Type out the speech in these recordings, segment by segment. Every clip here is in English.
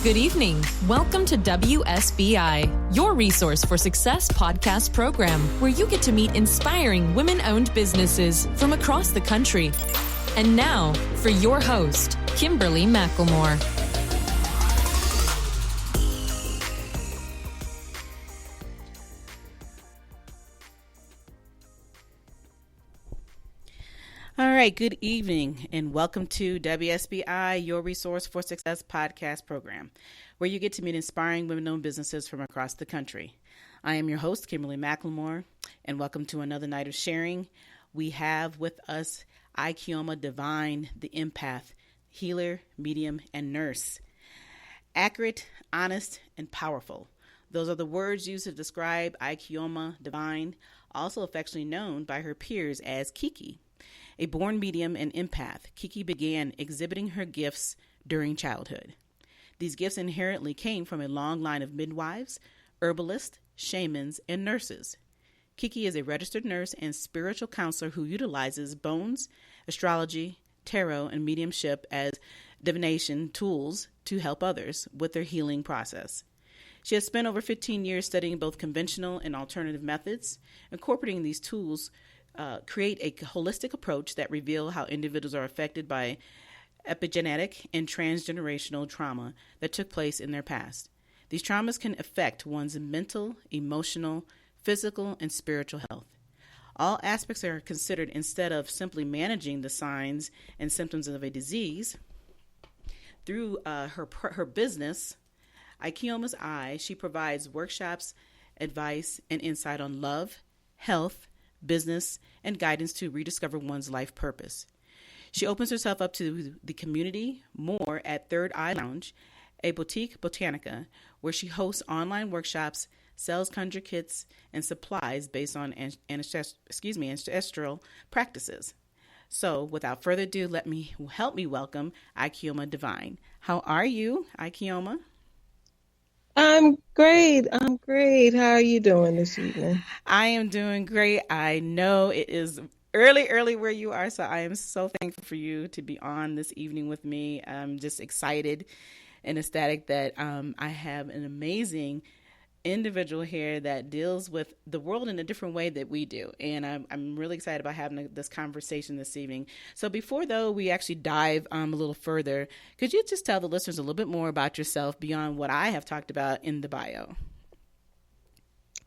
Good evening. Welcome to WSBI, your resource for success podcast program, where you get to meet inspiring women-owned businesses from across the country. And now, for your host, Kimberly McLemore. All right, good evening, and welcome to WSBI, your resource for success podcast program, where you get to meet inspiring women-owned businesses from across the country. I am your host, Kimberly McLemore, and welcome to another night of sharing. We have with us Ikeoma Divine, the Empath, healer, medium, and nurse. Accurate, honest, and powerful. Those are the words used to describe Ikeoma Divine, also affectionately known by her peers as Kiki. A born medium and empath, Kiki began exhibiting her gifts during childhood. These gifts inherently came from a long line of midwives, herbalists, shamans, and nurses. Kiki is a registered nurse and spiritual counselor who utilizes bones, astrology, tarot, and mediumship as divination tools to help others with their healing process. She has spent over 15 years studying both conventional and alternative methods. Incorporating these tools create a holistic approach that reveal how individuals are affected by epigenetic and transgenerational trauma that took place in their past. These traumas can affect one's mental, emotional, physical, and spiritual health. All aspects are considered instead of simply managing the signs and symptoms of a disease. Through her business, Ikeoma's Eye, she provides workshops, advice, and insight on love, health, business, and guidance to rediscover one's life purpose. She opens herself up to the community more at Third Eye Lounge, a boutique botanica, where she hosts online workshops, sells conjure kits, and supplies based on ancestral practices. So, without further ado, help me welcome Ikeoma Divine. How are you, Ikeoma? I'm great. How are you doing this evening? I am doing great. I know it is early where you are, so I am so thankful for you to be on this evening with me. I'm just excited and ecstatic that I have an amazing individual here that deals with the world in a different way that we do. And I'm really excited about having this conversation this evening. So before, though, we actually dive a little further, could you just tell the listeners a little bit more about yourself beyond what I have talked about in the bio?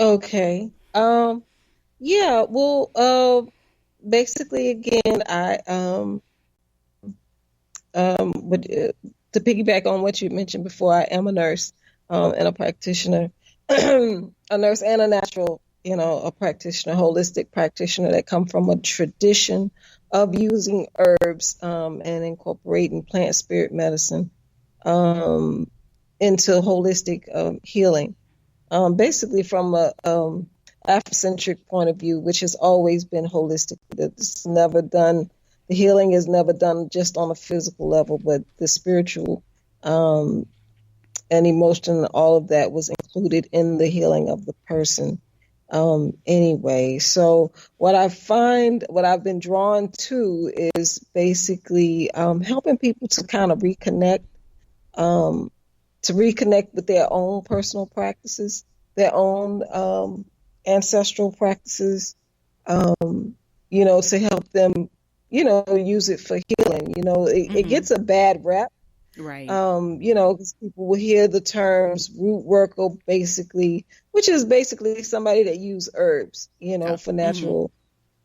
Okay. Basically, again, I to piggyback on what you mentioned before, I am a nurse and a practitioner. A nurse and a natural, a practitioner, holistic practitioner that come from a tradition of using herbs and incorporating plant spirit medicine into holistic healing. Basically from a Afrocentric point of view, which has always been holistic. It's never done, the healing is never done just on a physical level, but the spiritual and emotion, all of that was included in the healing of the person anyway. So what I've been drawn to is basically helping people to kind of reconnect with their own personal practices, their own ancestral practices, to help them, use it for healing. It gets a bad rap. Right. Because people will hear the terms root worker, which is basically somebody that use herbs, for natural,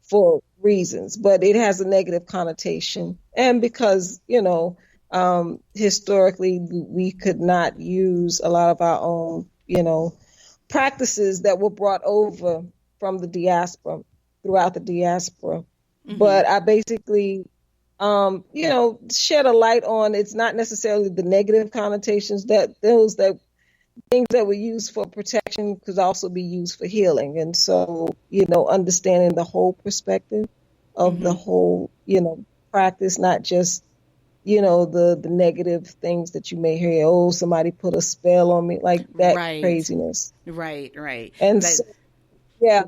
for reasons, but it has a negative connotation. And because, historically we could not use a lot of our own, practices that were brought over from the diaspora, throughout the diaspora. But I basically shed a light on, it's not necessarily the negative connotations, that things that were used for protection could also be used for healing. And so, understanding the whole perspective of the whole, practice, not just, the negative things that you may hear, somebody put a spell on me, like that craziness. Right. And so, yeah,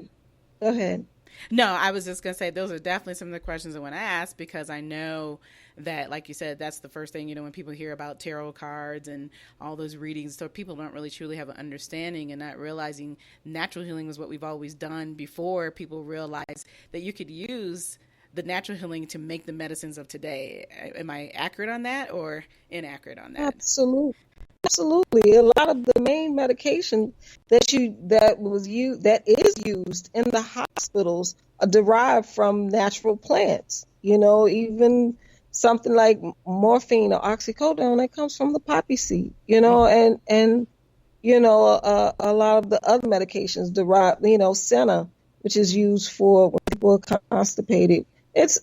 go ahead. No, I was just going to say those are definitely some of the questions I want to ask, because I know that, like you said, that's the first thing, when people hear about tarot cards and all those readings, so people don't really truly have an understanding and not realizing natural healing was what we've always done before people realize that you could use the natural healing to make the medicines of today. Am I accurate on that or inaccurate on that? Absolutely. Absolutely. A lot of the main medication that is used in the hospitals are derived from natural plants. Even something like morphine or oxycodone that comes from the poppy seed. And a lot of the other medications derive. Senna, which is used for when people are constipated.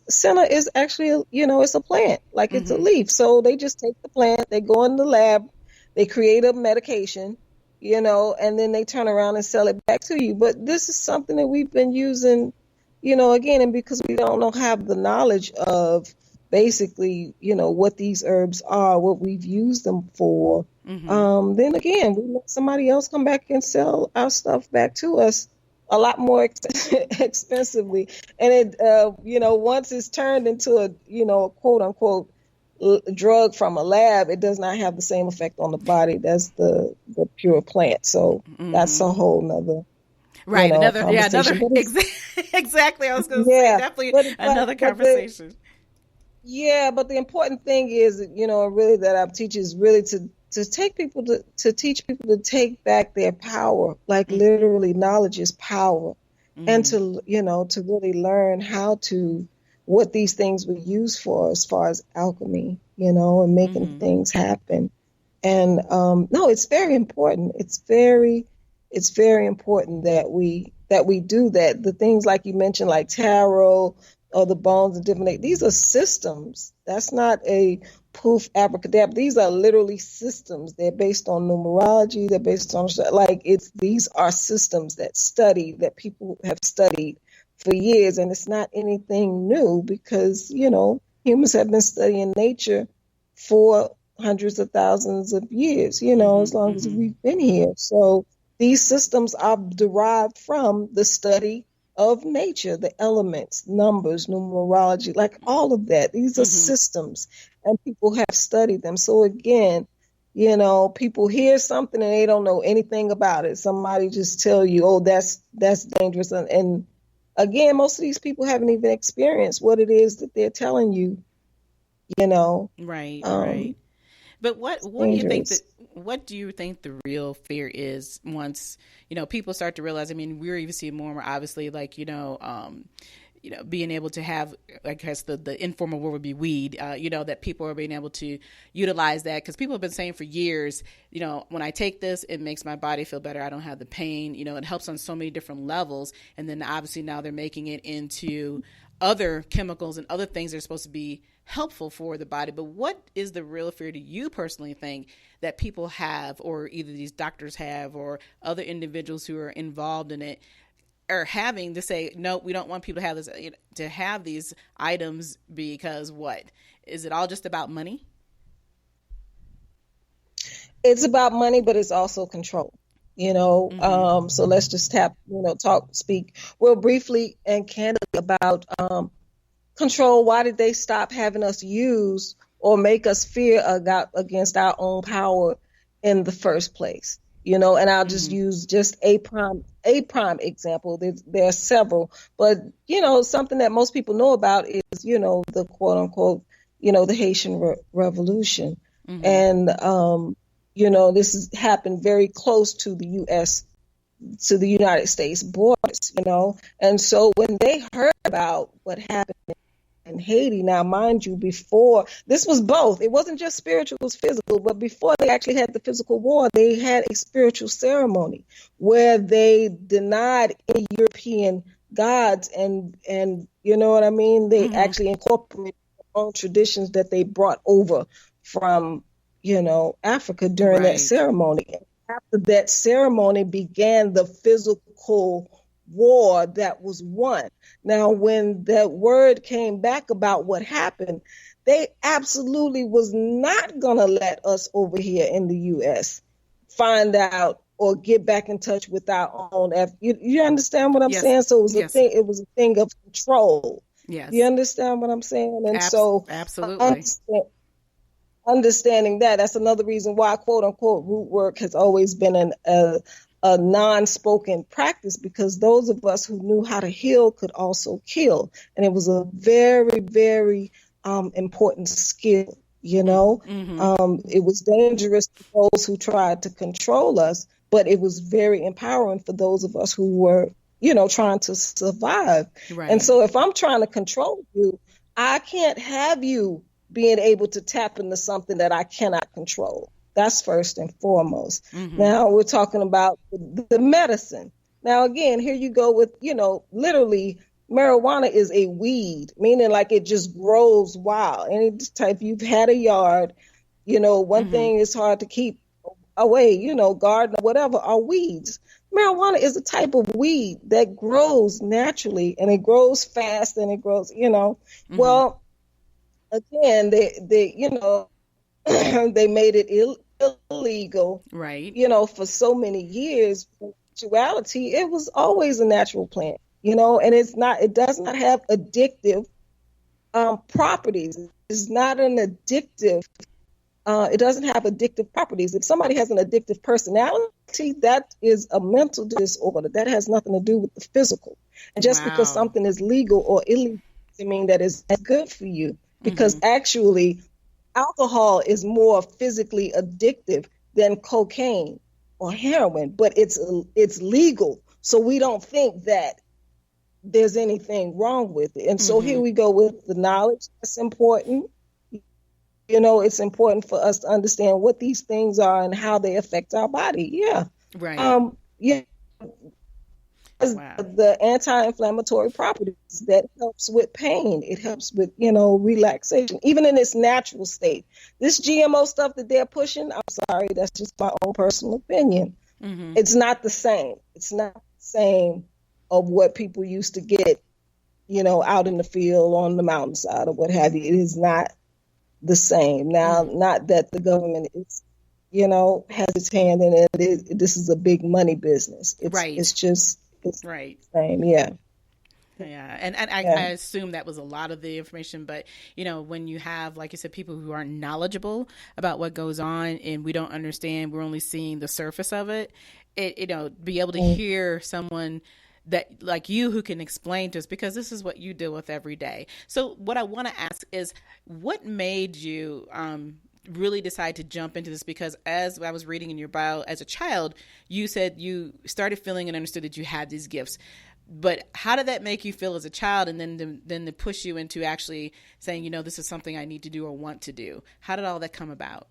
Senna is actually it's a plant, like it's a leaf. So they just take the plant, they go in the lab. They create a medication, and then they turn around and sell it back to you. But this is something that we've been using, again, and because we don't have the knowledge of basically, what these herbs are, what we've used them for, then again, we let somebody else come back and sell our stuff back to us a lot more expensively. And it, once it's turned into a quote unquote drug from a lab, it does not have the same effect on the body as the pure plant. So that's a whole nother conversation. Exactly. I was going to say definitely another conversation. But the important thing is, really that I teach is really to take people to teach people to take back their power, like literally knowledge is power, and to really learn what these things were used for as far as alchemy, and making things happen. And no, it's very important. It's very important that we do that. The things like you mentioned, like tarot or the bones and divination, these are systems. That's not a poof abracadabra. These are literally systems. They're based on numerology. They're based on these are systems that people have studied for years, and it's not anything new because, humans have been studying nature for hundreds of thousands of years, as long as we've been here. So these systems are derived from the study of nature, the elements, numbers, numerology, like all of that. These are systems, and people have studied them. So again, people hear something and they don't know anything about it. Somebody just tell you, oh, that's dangerous. And again, most of these people haven't even experienced what it is that they're telling you, Right, right. But what do you think the real fear is once, people start to realize, we're even seeing more and more obviously, like, being able to have, I guess the informal word would be weed, that people are being able to utilize that, because people have been saying for years, when I take this, it makes my body feel better. I don't have the pain, it helps on so many different levels. And then obviously now they're making it into other chemicals and other things that are supposed to be helpful for the body. But what is the real fear, do you personally think, that people have, or either these doctors have, or other individuals who are involved in it are having to say, no, we don't want people to have this, to have these items, because what? Is it all just about money? It's about money, but it's also control. So let's just speak real briefly and candidly about control. Why did they stop having us use or make us fear against our own power in the first place? And I'll just use just a prime example. There are several, but something that most people know about is the quote unquote the Haitian Revolution, and this has happened very close to the U.S. to the United States borders, and so when they heard about what happened in Haiti, now mind you, before this was both, it wasn't just spiritual, it was physical, but before they actually had the physical war, they had a spiritual ceremony where they denied any European gods, and you know what I mean? They actually incorporated their own traditions that they brought over from Africa during that ceremony. And after that ceremony began the physical war that was won. Now, when that word came back about what happened, they absolutely was not going to let us over here in the U.S. find out or get back in touch with our own. You understand what I'm saying? So it was a thing. It was a thing of control. Yes. You understand what I'm saying? And so absolutely. Understanding that's another reason why quote unquote root work has always been a non-spoken practice, because those of us who knew how to heal could also kill. And it was a very, very important skill, you know. It was dangerous for those who tried to control us, but it was very empowering for those of us who were, you know, trying to survive. Right. And so if I'm trying to control you, I can't have you being able to tap into something that I cannot control. That's first and foremost. Now we're talking about the medicine. Now, again, here you go with, you know, literally marijuana is a weed, meaning like it just grows wild. Any type, you've had a yard, you know, one thing is hard to keep away, you know, garden or whatever, are weeds. Marijuana is a type of weed that grows naturally, and it grows fast, and it grows, you know, well, again, they you know, they made it illegal, right? You know, for so many years. In actuality, it was always a natural plant, you know, and it does not have addictive properties. It's not an addictive. It doesn't have addictive properties. If somebody has an addictive personality, that is a mental disorder. That has nothing to do with the physical. And just because something is legal or illegal doesn't mean that it's good for you. Because actually, alcohol is more physically addictive than cocaine or heroin, but it's legal. So we don't think that there's anything wrong with it. And so here we go with the knowledge. That's important. You know, it's important for us to understand what these things are and how they affect our body. Yeah. Right. Yeah. The anti-inflammatory properties that helps with pain. It helps with, you know, relaxation, even in its natural state. This GMO stuff that they're pushing, I'm sorry, that's just my own personal opinion. It's not the same. It's not the same of what people used to get, you know, out in the field, on the mountainside or what have you. It is not the same. Now, not that the government is, you know, has its hand in it. This is a big money business. It's just, it's right. Same. Yeah. Yeah. And I assume that was a lot of the information, but, you know, when you have, like you said, people who aren't knowledgeable about what goes on and we don't understand, we're only seeing the surface of it, you know, be able to hear someone that like you who can explain to us, because this is what you deal with every day. So what I want to ask is, what made you really decide to jump into this? Because as I was reading in your bio, as a child, you said you started feeling and understood that you had these gifts. But how did that make you feel as a child, and then to push you into actually saying, you know, this is something I need to do or want to do? How did all that come about?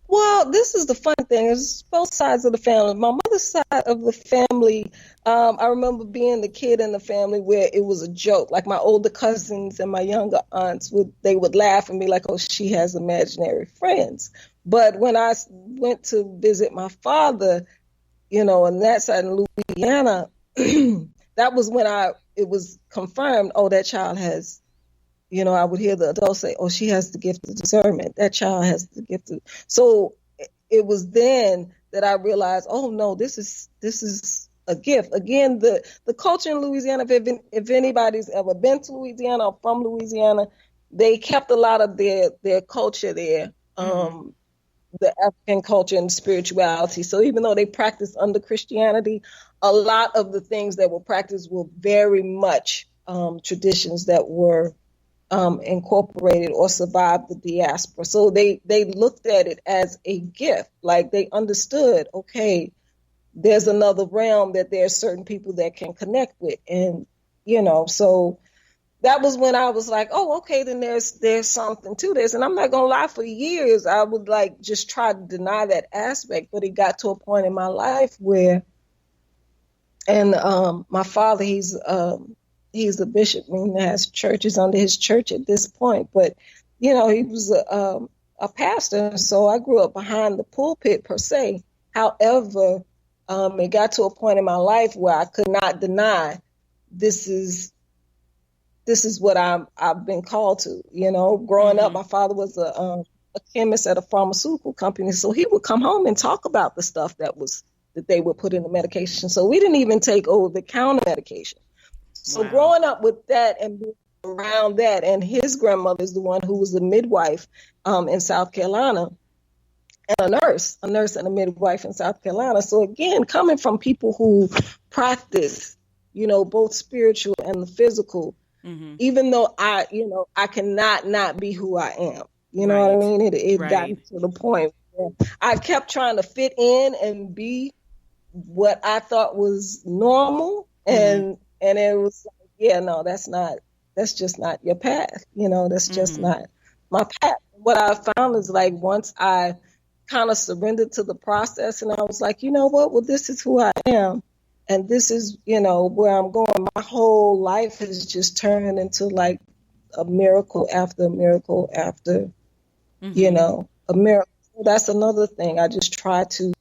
Well, this is the fun thing. It's both sides of the family. My mother's side of the family, I remember being the kid in the family where it was a joke. Like my older cousins and my younger aunts they would laugh and be like, "Oh, she has imaginary friends." But when I went to visit my father, you know, on that side in Louisiana, that was when it was confirmed. Oh, that child has. You know, I would hear the adults say, "Oh, she has the gift of discernment. That child has the gift of." So it was then that I realized, oh no, this is a gift. Again, the culture in Louisiana. If anybody's ever been to Louisiana or from Louisiana, they kept a lot of their culture there, the African culture and spirituality. So even though they practiced under Christianity, a lot of the things that were practiced were very much traditions that were incorporated or survived the diaspora. So they looked at it as a gift. Like they understood, okay, there's another realm that there's certain people that can connect with. And, you know, so that was when I was like, oh, okay, then there's something to this. And I'm not going to lie, for years, I would like just try to deny that aspect. But it got to a point in my life where, and my father, he's a bishop, and has churches under his church at this point. But, you know, he was a pastor. So I grew up behind the pulpit per se. However, it got to a point in my life where I could not deny this is what I've been called to. You know, growing up, my father was a chemist at a pharmaceutical company. So he would come home and talk about the stuff that they would put in the medication. So we didn't even take over-the-counter medication. So Wow. growing up with that and being around that, and his grandmother is the one who was a midwife in South Carolina, and a nurse and a midwife in South Carolina. So again, coming from people who practice, both spiritual and the physical, even though I cannot not be who I am. You know what I mean? It got to the point where I kept trying to fit in and be what I thought was normal, and it was like, yeah, no, that's just not your path. That's just not my path. What I found is, like, once I kind of surrendered to the process, and I was like, you know what? Well, this is who I am, and this is, where I'm going. My whole life has just turned into like a miracle after a miracle after, a miracle. So that's another thing. I just try to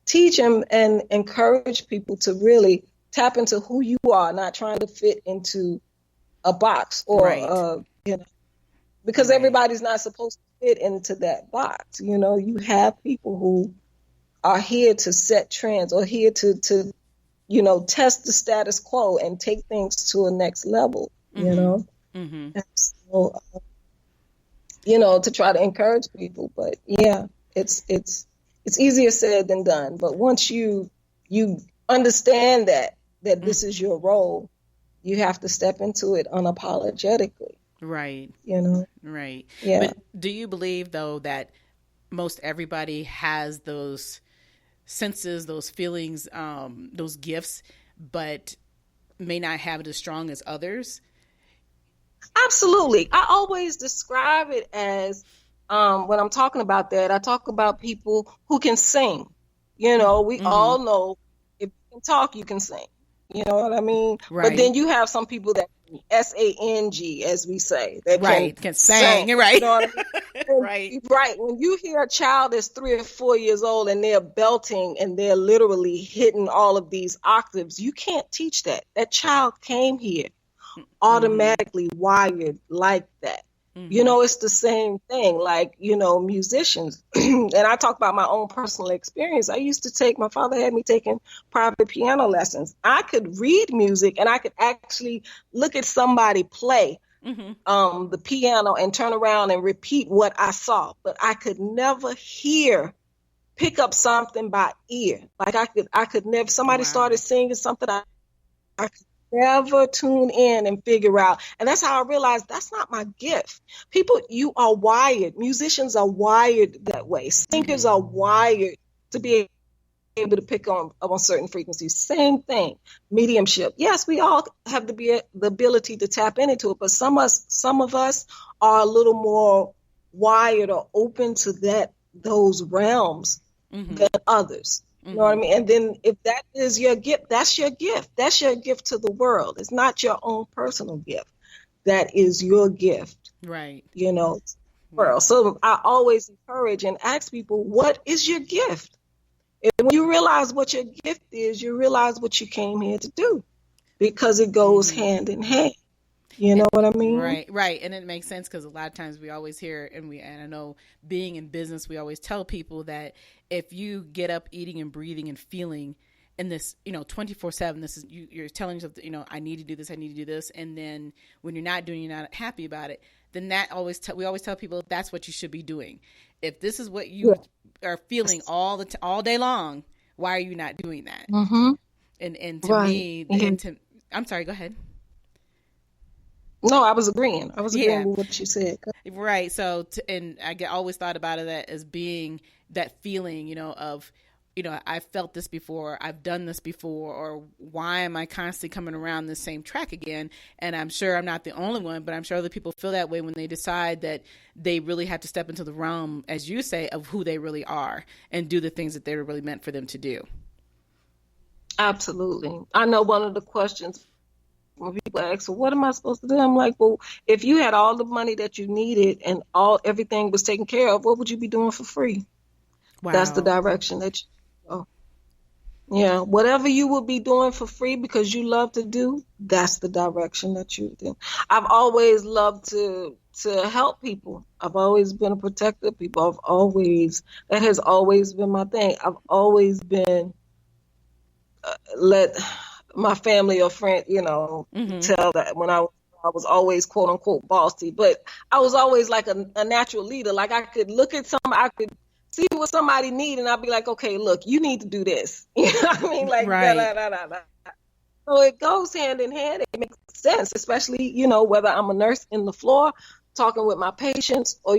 teach and encourage people to really tap into who you are, not trying to fit into a box or, because everybody's not supposed to fit into that box. You have people who are here to set trends or here to test the status quo and take things to a next level, And so, to try to encourage people. But yeah, it's easier said than done. But once you understand that this is your role, you have to step into it unapologetically. Right. Right. Yeah. But do you believe, though, that most everybody has those senses, those feelings, those gifts, but may not have it as strong as others? Absolutely. I always describe it as, when I'm talking about that, I talk about people who can sing. We all know if you can talk, you can sing. You know what I mean? Right. But then you have some people that S-A-N-G, as we say, that can sing. Right. You know what I mean? Right. When you hear a child that's 3 or 4 years old and they're belting and they're literally hitting all of these octaves, you can't teach that. That child came here automatically wired like that. It's the same thing, like, musicians. And I talk about my own personal experience. My father had me taking private piano lessons. I could read music and I could actually look at somebody play the piano and turn around and repeat what I saw. But I could never pick up something by ear. Like I could never, somebody started singing something, I could never tune in and figure out. And that's how I realized that's not my gift. People, you are wired. Musicians are wired that way. Singers are wired to be able to pick on certain frequencies. Same thing. Mediumship. Yes, we all have the ability to tap into it, but some of us are a little more wired or open to those realms than others. You know what I mean? And then if that is your gift, that's your gift. That's your gift to the world. It's not your own personal gift. That is your gift. Right. World. So I always encourage and ask people, what is your gift? And when you realize what your gift is, you realize what you came here to do, because it goes hand in hand. You know what I mean? Right. And it makes sense, because a lot of times we always hear, and I know being in business, we always tell people that if you get up eating and breathing and feeling in this, 24/7, this is you're telling yourself that, I need to do this, I need to do this. And then when you're not doing, you're not happy about it. Then we always tell people that's what you should be doing. If this is what you are feeling all day long, why are you not doing that? And to me, I'm sorry, go ahead. No, I was agreeing. with what you said. Right. So, and I always thought about it as being that feeling, of, I've felt this before, I've done this before, or why am I constantly coming around the same track again? And I'm sure I'm not the only one, but I'm sure other people feel that way when they decide that they really have to step into the realm, as you say, of who they really are and do the things that they're really meant for them to do. Absolutely. I know one of the questions when people ask, well, what am I supposed to do? I'm like, well, if you had all the money that you needed and everything was taken care of, what would you be doing for free? Wow. That's the direction that you go. Yeah, whatever you would be doing for free because you love to do, that's the direction that you do. I've always loved to help people. I've always been a protector of people. That has always been my thing. I've always been my family or friend, tell that when I was always quote unquote bossy, but I was always like a natural leader. Like I could look at I could see what somebody need, and I'd be like, okay, look, you need to do this. You know what I mean? Like, right. da, da, da, da. So it goes hand in hand. It makes sense, especially, whether I'm a nurse in the floor talking with my patients or,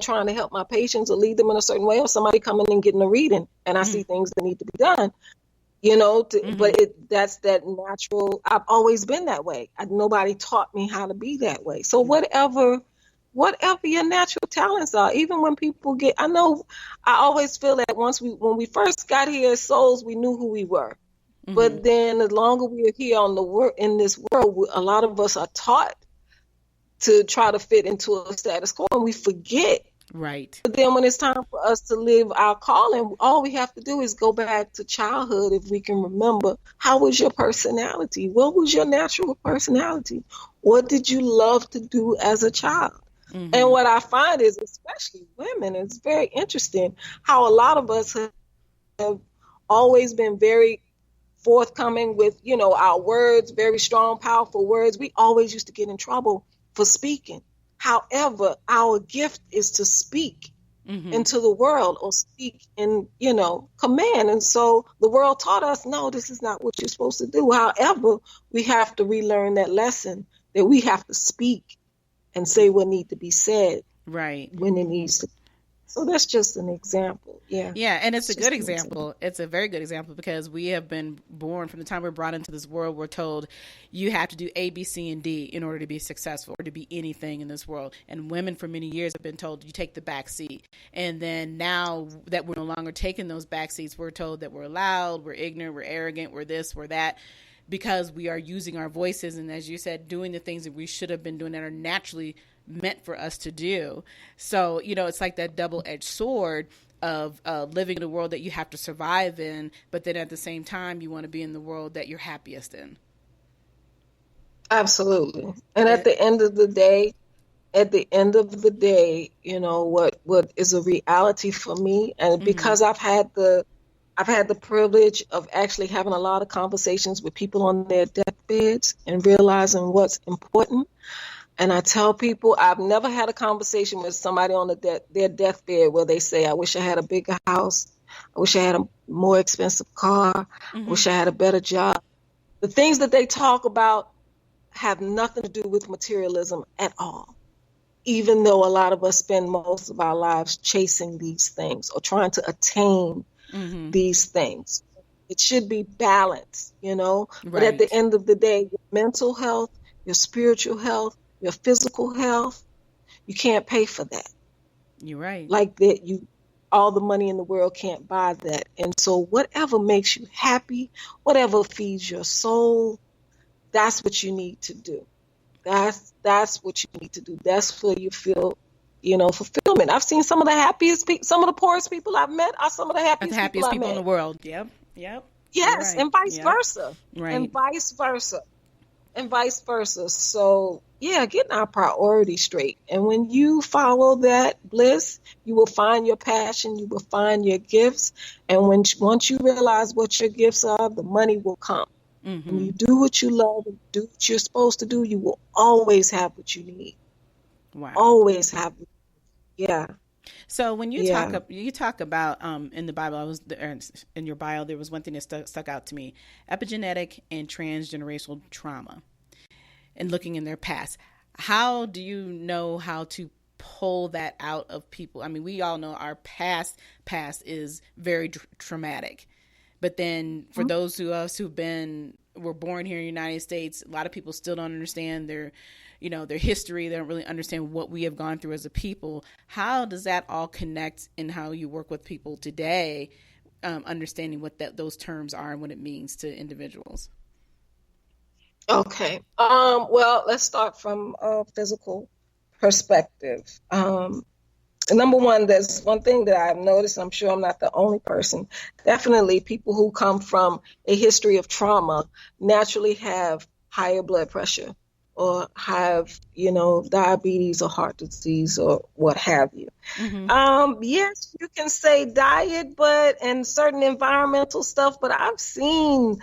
trying to help my patients or lead them in a certain way, or somebody coming and getting a reading and I see things that need to be done, but that's that natural. I've always been that way. Nobody taught me how to be that way. So whatever your natural talents are, even when people I always feel that when we first got here as souls, we knew who we were. But then the longer we are here in this world, a lot of us are taught to try to fit into a status quo, and we forget. Right. But then when it's time for us to live our calling, all we have to do is go back to childhood. If we can remember, how was your personality? What was your natural personality? What did you love to do as a child? And what I find is, especially women, it's very interesting how a lot of us have always been very forthcoming with, our words, very strong, powerful words. We always used to get in trouble for speaking. However, our gift is to speak into the world or speak in, command. And so the world taught us, no, this is not what you're supposed to do. However, we have to relearn that lesson that we have to speak and say what needs to be said. Right. When it needs to. So that's just an example. Yeah. Yeah. And it's a good example. It's a very good example because we have been born from the time we're brought into this world. We're told you have to do A, B, C, and D in order to be successful or to be anything in this world. And women for many years have been told you take the back seat. And then now that we're no longer taking those back seats, we're told that we're loud, we're ignorant, we're arrogant, we're this, we're that, because we are using our voices. And as you said, doing the things that we should have been doing that are naturally meant for us to do. So, it's like that double-edged sword of living in a world that you have to survive in, but then at the same time, you want to be in the world that you're happiest in. Absolutely. And at the end of the day, what is a reality for me, and because I've had the privilege of actually having a lot of conversations with people on their deathbeds and realizing what's important. And I tell people, I've never had a conversation with somebody on their deathbed where they say, I wish I had a bigger house. I wish I had a more expensive car. I wish I had a better job. The things that they talk about have nothing to do with materialism at all, even though a lot of us spend most of our lives chasing these things or trying to attain these things. It should be balanced, Right. But at the end of the day, your mental health, your spiritual health, your physical health, you can't pay for that. You're right. Like that, all the money in the world can't buy that. And so whatever makes you happy, whatever feeds your soul, that's what you need to do. That's what you need to do. That's where you feel, fulfillment. I've seen some of the happiest people, some of the poorest people I've met are some of the happiest people in the world. Yep. Yes, right. and vice versa. Right. And vice versa. So, getting our priorities straight. And when you follow that bliss, you will find your passion, you will find your gifts. And once you realize what your gifts are, the money will come. When you do what you love and do what you're supposed to do, you will always have what you need. Wow. Always have. Yeah. So when you talk about in the Bible, in your bio, there was one thing that stuck out to me: epigenetic and transgenerational trauma, and looking in their past. How do you know how to pull that out of people? I mean, we all know our past is very traumatic, but then for those of us who were born here in the United States, a lot of people still don't understand their history. They don't really understand what we have gone through as a people. How does that all connect in how you work with people today, understanding what those terms are and what it means to individuals? Okay. Well, let's start from a physical perspective. Number one, there's one thing that I've noticed, I'm sure I'm not the only person. Definitely people who come from a history of trauma naturally have higher blood pressure or have, diabetes or heart disease or what have you. Yes, you can say diet, and certain environmental stuff, but I've seen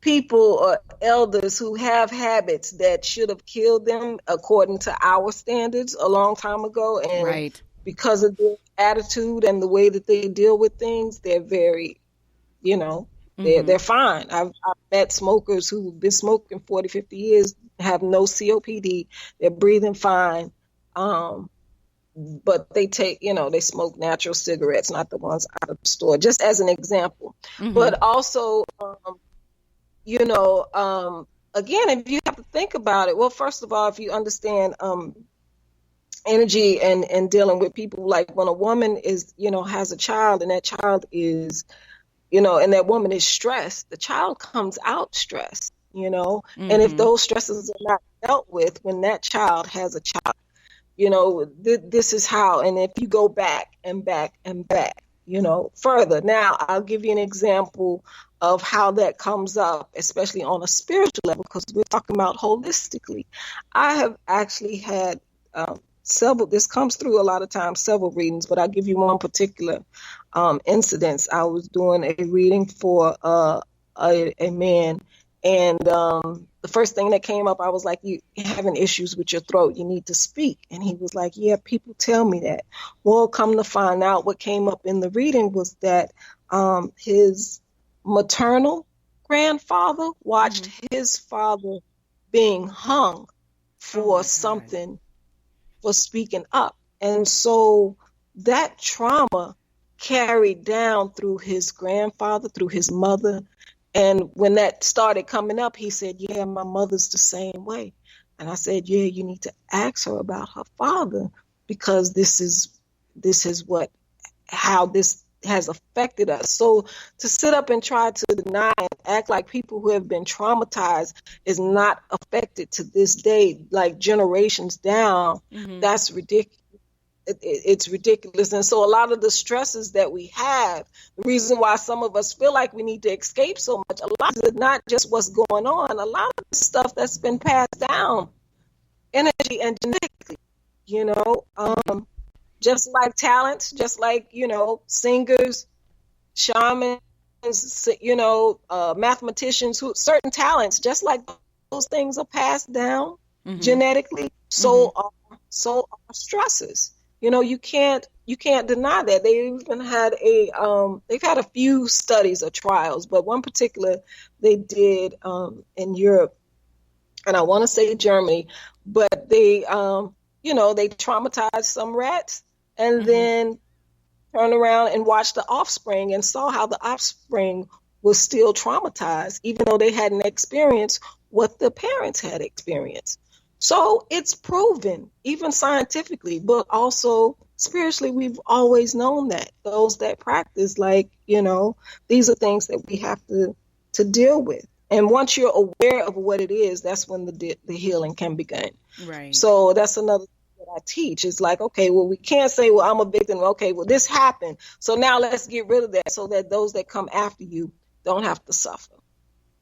people or elders who have habits that should have killed them according to our standards a long time ago. And Right. because of their attitude and the way that they deal with things, they're very, they're fine. I've met smokers who've been smoking 40, 50 years, have no COPD, they're breathing fine. But they they smoke natural cigarettes, not the ones out of the store, just as an example. But also, again, if you have to think about it, well, first of all, if you understand energy and dealing with people, like when a woman is, has a child and that child is, and that woman is stressed, the child comes out stressed, and if those stresses are not dealt with when that child has a child, this is how. And if you go back and back and back, further. Now, I'll give you an example of how that comes up, especially on a spiritual level, because we're talking about holistically. I have actually had several, this comes through a lot of times, several readings, but I'll give you one particular incident. I was doing a reading for a man, and the first thing that came up, I was like, "You having issues with your throat, you need to speak." And he was like, "Yeah, people tell me that." Well, come to find out, what came up in the reading was that his maternal grandfather watched his father being hung for something, for speaking up. And so that trauma carried down through his grandfather, through his mother. And when that started coming up, he said, "Yeah, my mother's the same way." And I said, "Yeah, you need to ask her about her father, because this is how this has affected us." So to sit up and try to deny and act like people who have been traumatized is not affected to this day, like generations down, that's ridiculous. It's ridiculous. And so a lot of the stresses that we have, the reason why some of us feel like we need to escape so much, a lot of it not just what's going on, a lot of the stuff that's been passed down, energy and genetically, just like talents, just like, singers, shamans, mathematicians, certain talents, just like those things are passed down genetically, so are stresses. You can't deny that. They even had they've had a few studies or trials, but one particular they did in Europe, and I want to say Germany, but they they traumatized some rats and then turned around and watched the offspring and saw how the offspring was still traumatized, even though they hadn't experienced what the parents had experienced. So it's proven, even scientifically, but also spiritually, we've always known that. Those that practice, these are things that we have to deal with. And once you're aware of what it is, that's when the healing can begin. Right. So that's another thing that I teach. It's like, okay, well, we can't say, well, I'm a victim. Okay, well, this happened. So now let's get rid of that so that those that come after you don't have to suffer.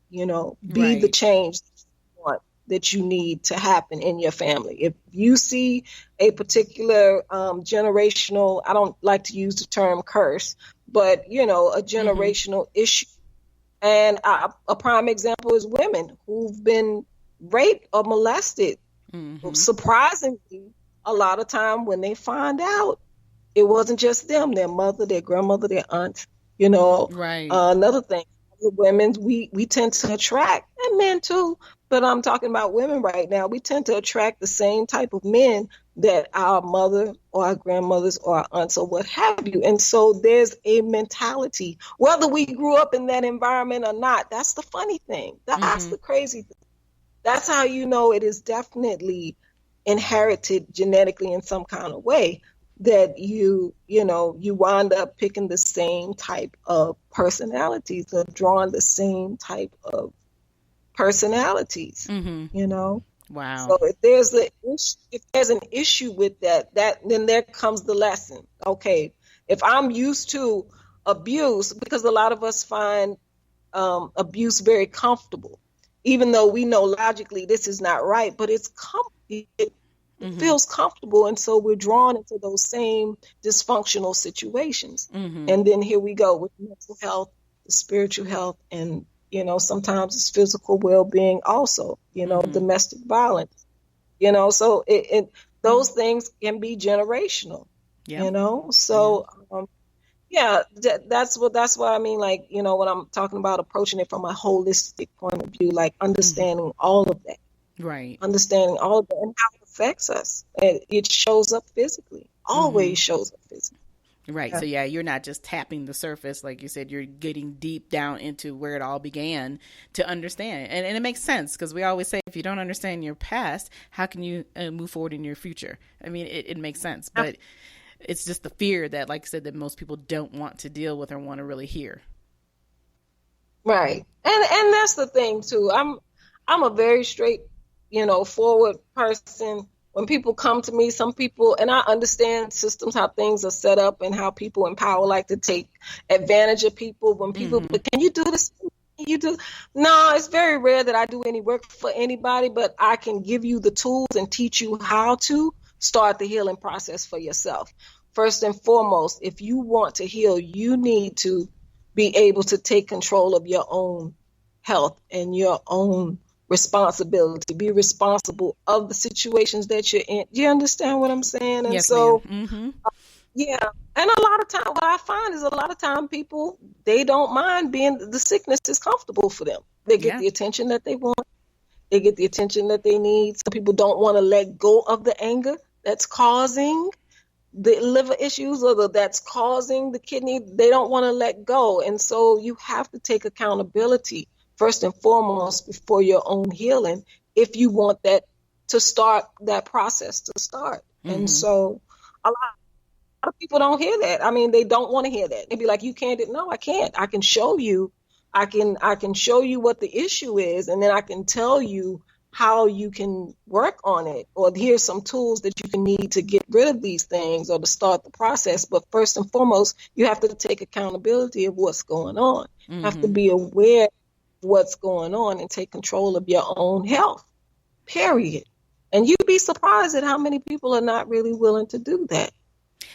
Be the change that you need to happen in your family. If you see a particular generational, I don't like to use the term curse, but, a generational issue. And a prime example is women who've been raped or molested. Surprisingly, a lot of time when they find out, it wasn't just them, their mother, their grandmother, their aunt, Right. Another thing, women, we tend to attract, and men too, but I'm talking about women right now. We tend to attract the same type of men that our mother or our grandmothers or our aunts or what have you. And so there's a mentality, whether we grew up in that environment or not. That's the funny thing. That's the crazy thing. That's how it is definitely inherited genetically in some kind of way, that you wind up picking the same type of personalities or drawing the same type of personalities, Wow. So if there's an issue with that, then there comes the lesson. Okay, if I'm used to abuse, because a lot of us find abuse very comfortable, even though we know logically this is not right, but it feels comfortable, and so we're drawn into those same dysfunctional situations. And then here we go with mental health, the spiritual health, and sometimes it's physical well-being also, domestic violence, so those things can be generational, so yeah, that's what I mean. Like, when I'm talking about approaching it from a holistic point of view, like understanding all of that, right? Understanding all of that and how it affects us. And it shows up physically, always shows up physically. Right. So yeah, you're not just tapping the surface, like you said. You're getting deep down into where it all began to understand, and it makes sense because we always say if you don't understand your past, how can you move forward in your future? I mean, it makes sense, but it's just the fear that, like I said, that most people don't want to deal with or want to really hear. Right. And that's the thing too. I'm a very straight, forward person. When people come to me, some people, and I understand systems, how things are set up and how people in power like to take advantage of people. When people, but can you do this? No, it's very rare that I do any work for anybody, but I can give you the tools and teach you how to start the healing process for yourself. First and foremost, if you want to heal, you need to be able to take control of your own health and your own responsibility. Be responsible of the situations that you're in. Do you understand what I'm saying? And yes, so, yeah. And a lot of time, what I find is a lot of time people, they don't mind being, the sickness is comfortable for them. They get the attention that they want. They get the attention that they need. Some people don't want to let go of the anger that's causing the liver issues or that's causing the kidney. They don't want to let go. And so you have to take accountability first and foremost before your own healing if you want that to start, that process to start. And so a lot of people don't hear that. I mean, they don't want to hear that. They'd be like, you can't do it. No, I can't. I can show you. I can show you what the issue is, and then I can tell you how you can work on it, or here's some tools that you can need to get rid of these things or to start the process. But first and foremost, you have to take accountability of what's going on. You have to be aware of what's going on and take control of your own health, period. And you'd be surprised at how many people are not really willing to do that.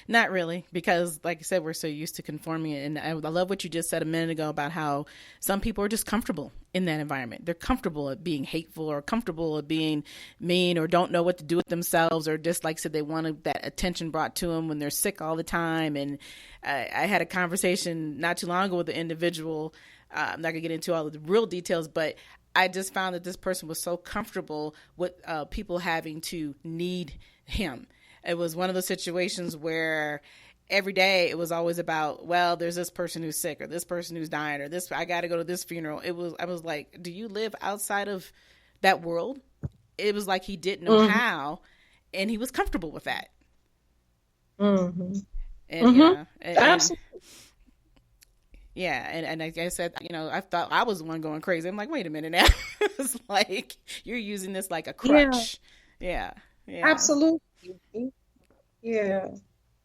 Not really, because like I said, we're so used to conforming. And I love what you just said a minute ago about how some people are just comfortable in that environment. They're comfortable at being hateful or comfortable at being mean or don't know what to do with themselves, or just like I said, they wanted that attention brought to them when they're sick all the time. And I had a conversation not too long ago with an individual. I'm not going to get into all of the real details, but I just found that this person was so comfortable with people having to need him. It was one of those situations where every day it was always about, well, there's this person who's sick or this person who's dying or this, I got to go to this funeral. I was like, do you live outside of that world? It was like he didn't know how, and he was comfortable with that. And Absolutely. And like I said, I thought I was the one going crazy. I'm like, wait a minute now. It's like you're using this like a crutch. Yeah. Absolutely. Yeah.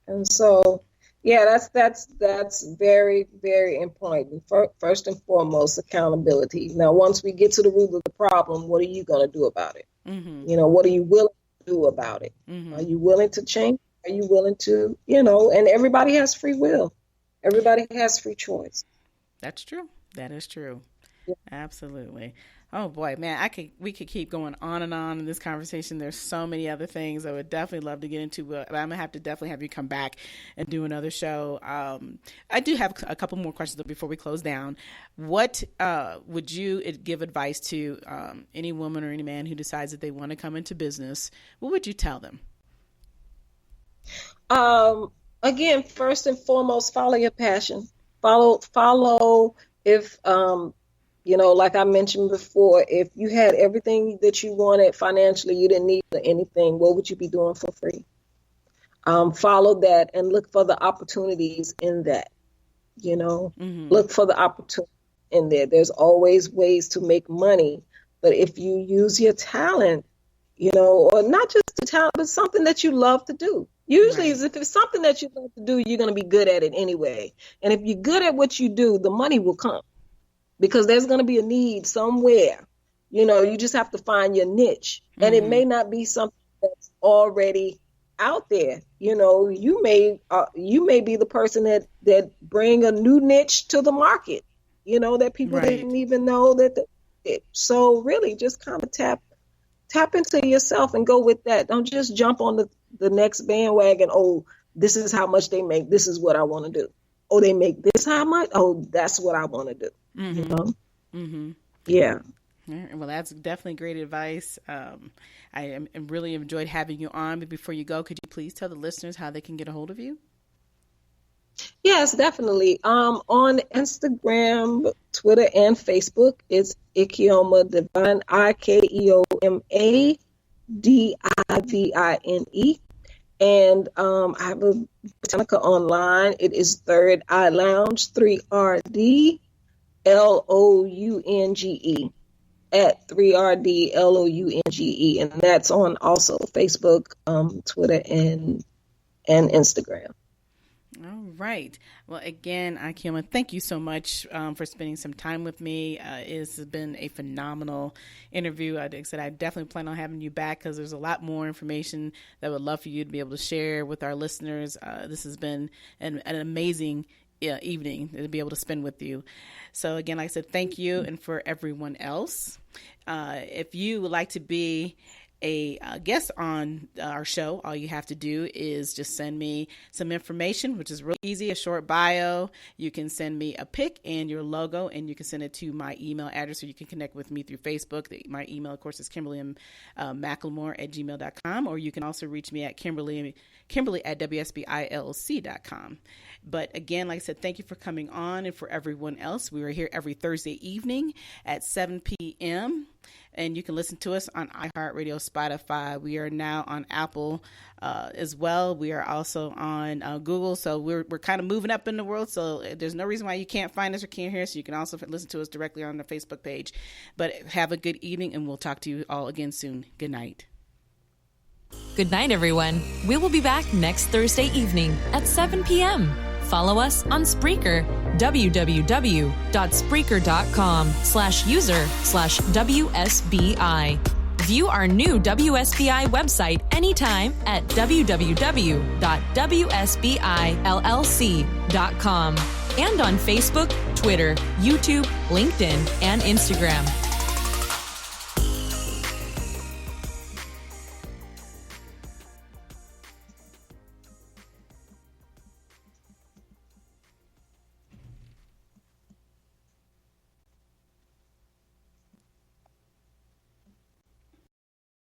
And so, that's very, very important. First and foremost, accountability. Now, once we get to the root of the problem, what are you going to do about it? What are you willing to do about it? Are you willing to change? Are you willing to, and everybody has free will. Everybody has free choice. That's true. That is true. Yeah. Absolutely. Oh boy, man, we could keep going on and on in this conversation. There's so many other things I would definitely love to get into, but I'm gonna have to definitely have you come back and do another show. I do have a couple more questions before we close down. What would you give advice to any woman or any man who decides that they want to come into business? What would you tell them? Again, first and foremost, follow your passion. Follow if like I mentioned before, if you had everything that you wanted financially, you didn't need anything, what would you be doing for free? Follow that and look for the opportunities in that, look for the opportunity in there. There's always ways to make money, but if you use your talent, or not just the talent, but something that you love to do. Usually, if it's something that you love to do, you're going to be good at it anyway. And if you're good at what you do, the money will come. Because there's going to be a need somewhere. You just have to find your niche. And it may not be something that's already out there. You may be the person that bring a new niche to the market. that people Right. didn't even know so really just kind of tap into yourself and go with that. Don't just jump on the next bandwagon. Oh, this is how much they make. This is what I want to do. Oh, they make this how much? Oh, that's what I want to do. Mm-hmm. Yeah. Well, that's definitely great advice. I really enjoyed having you on. But before you go, could you please tell the listeners how they can get a hold of you? Yes, definitely. On Instagram, Twitter, and Facebook, it's Ikeoma Divine, Ikeoma Divine. And I have a Botanica online. It is Third Eye Lounge, 3RD LOUNGE at 3RD LOUNGE. And that's on also Facebook, Twitter, and Instagram. All right. Well, again, Ikeoma, thank you so much for spending some time with me. It's been a phenomenal interview. Like I said, I definitely plan on having you back because there's a lot more information that I would love for you to be able to share with our listeners. This has been an amazing evening to be able to spend with you. So again, like I said, thank you. And for everyone else, if you would like to be a guest on our show, all you have to do is just send me some information, which is real easy, a short bio. You can send me a pic and your logo, and you can send it to my email address, or you can connect with me through Facebook. My email, of course, is KimberlyMcLemore@gmail.com, or you can also reach me at Kimberly at WSBILLC.com. But again, like I said, thank you for coming on. And for everyone else, we are here every Thursday evening at 7 p.m. And you can listen to us on iHeartRadio, Spotify. We are now on Apple as well. We are also on Google. So we're kind of moving up in the world. So there's no reason why you can't find us or can't hear us. You can also listen to us directly on the Facebook page. But have a good evening, and we'll talk to you all again soon. Good night. Good night, everyone. We will be back next Thursday evening at 7 p.m. Follow us on Spreaker, www.spreaker.com/user/WSBI. View our new WSBI website anytime at www.wsbillc.com and on Facebook, Twitter, YouTube, LinkedIn, and Instagram.